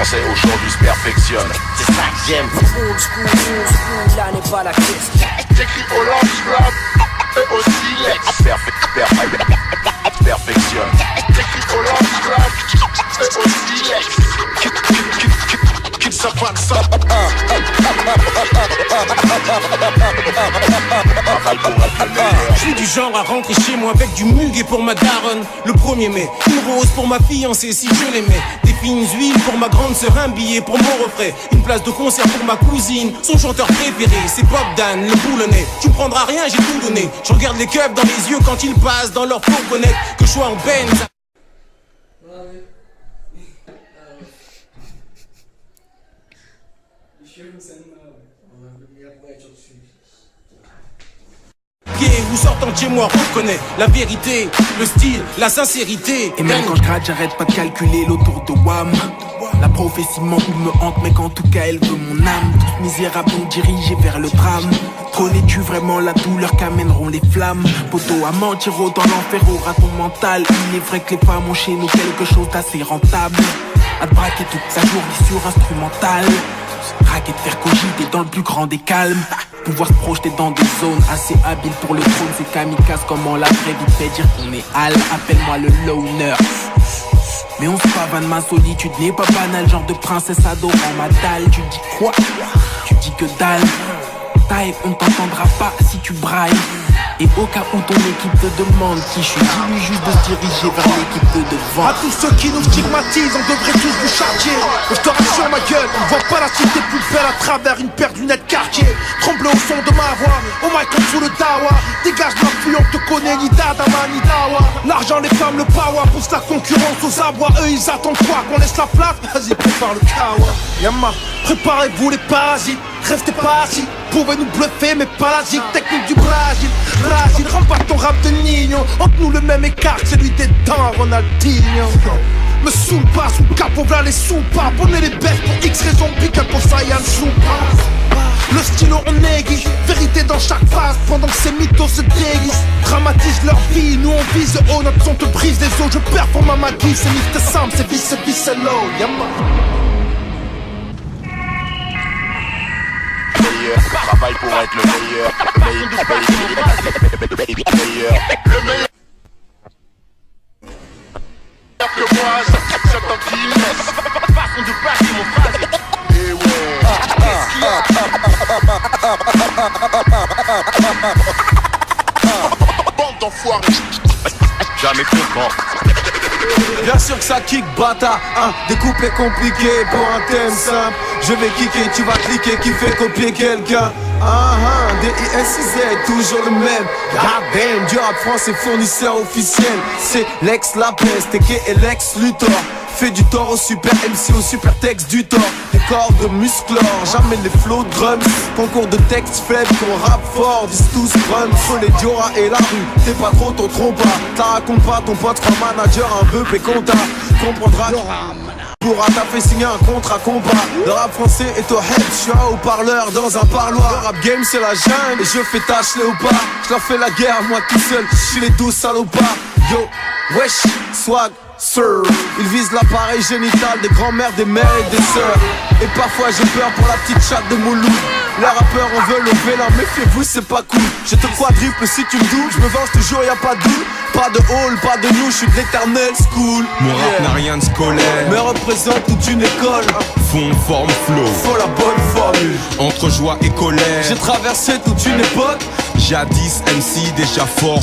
français aujourd'hui se perfectionne. C'est ça que j'aime. Old school, là n'est pas la question. J'écris au lance rap et au silex. Perfectionne. J'écris au lance rap et au silex. Qu'il s'apprenne ça. Je suis du genre à rentrer chez moi avec du muguet pour ma daronne le 1er mai, une rose pour ma fiancée si je l'aimais, des fines huiles pour ma grande sœur, un billet pour mon refrain, une place de concert pour ma cousine, son chanteur préféré c'est Bob Dan, le boulonnais. Tu me prendras rien, j'ai tout donné. Je regarde les keufs dans les yeux quand ils passent dans leur fourgonnette, que je sois en Benz. Ou sortant de chez moi, reconnais la vérité, le style, la sincérité. Et même quand je gratte, j'arrête pas de calculer l'autour de WAM. La prophétie ment ou me hante, mais qu'en tout cas elle veut mon âme. Toute misérable donc dirigée vers le drame. Connais-tu vraiment la douleur qu'amèneront les flammes? Poteau à mentir dans l'enfer aura ton mental. Il est vrai que les femmes ont chez nous quelque chose d'assez rentable. À te braquer toute sa journée sur instrumental. Raquer de faire cogiter dans le plus grand des calmes. Pouvoir se projeter dans des zones assez habiles pour le trône. C'est kamikaze comment la vraie vie fait dire qu'on est hal. Appelle-moi le loner. Mais on se pavane, ma solitude n'est pas banale. Genre de princesse adorant ma dalle. Tu dis quoi? Tu dis que dalle. Taille, on t'entendra pas si tu brailles. Et au cas où ton équipe te demande qui je suis, dis-lui juste de se diriger vers l'équipe de devant. À tous ceux qui nous stigmatisent, on devrait tous vous charger. Mais je te rassure ma gueule, on voit pas la cité plus belle à travers une paire de lunettes quartier. Tremble au son de ma voix, au mic on fout le dawa. Dégage l'influence, te connais ni Dadama ni Dawa. L'argent, les femmes, le power, pousse la concurrence aux abois. Eux ils attendent quoi? Qu'on laisse la place? Vas-y prépare le kawa. Yamma, préparez-vous les parasites. Restez pas assis, pouvez nous bluffer mais pas la zig. Technique du Brésil, Brésil, remballe ton rap de Nino. Entre nous le même écart que celui des dents, Ronaldinho. Me saoule pas, sous capot, v'là les soupapes. On est les bêtes pour X raisons, pique pour Saiyan soupape. Le stylo on aiguise, vérité dans chaque phase. Pendant que ces mythos se déguisent, dramatisent leur vie, nous on vise haut. Notre son te brise les os, je performe à ma guise. C'est Mr. Sam, c'est vice, c'est low, yamma. Travaille pour être le meilleur. Le meilleur. Que moi, j'attends qu'il laisse. Façon de passer mon phrase. Et ouais. Qu'est-ce qu'il y a? Bande d'enfoirés. Jamais content. Bien sûr que ça kick bata, hein. Des couplets compliqués pour un thème simple. Je vais kicker, tu vas cliquer, qui fait copier quelqu'un. D-I-S-I-Z, toujours le même. God damn, du rap français fournisseur officiel. C'est Lex La Peste, et Lex Luthor. Fait du tort au super MC, au super texte du tort. Des corps de musclor, jamais les flots de drums. Concours de texte faible, qu'on rappe fort, disent tous run. Faut les Diora et la rue, t'es pas trop, t'en trompe pas. T'as raconte pas, ton pote sera manager, un peu et compta. Comprendra pourra t'as fait signer un contrat combat. Le rap français est au head, je suis un haut-parleur dans un parloir. Le rap game c'est la jungle et je fais tâche léopard. Je leur fais la guerre moi tout seul, je suis les 12 salopards. Yo, wesh, swag, sir. Ils visent l'appareil génital des grands-mères, des mères et des sœurs. Et parfois j'ai peur pour la petite chatte de Mouloud. Les rappeurs on veut le vélo, méfiez-vous c'est pas cool. Je te quadruple si tu me doutes, je me venge toujours y'a pas de doute. Pas de hall, pas de nous, je suis de l'éternel school. Mon rap n'a rien de scolaire, mais représente toute une école. Fond, forme, flow, faut la bonne formule. Entre joie et colère, j'ai traversé toute une époque. Jadis MC déjà fort.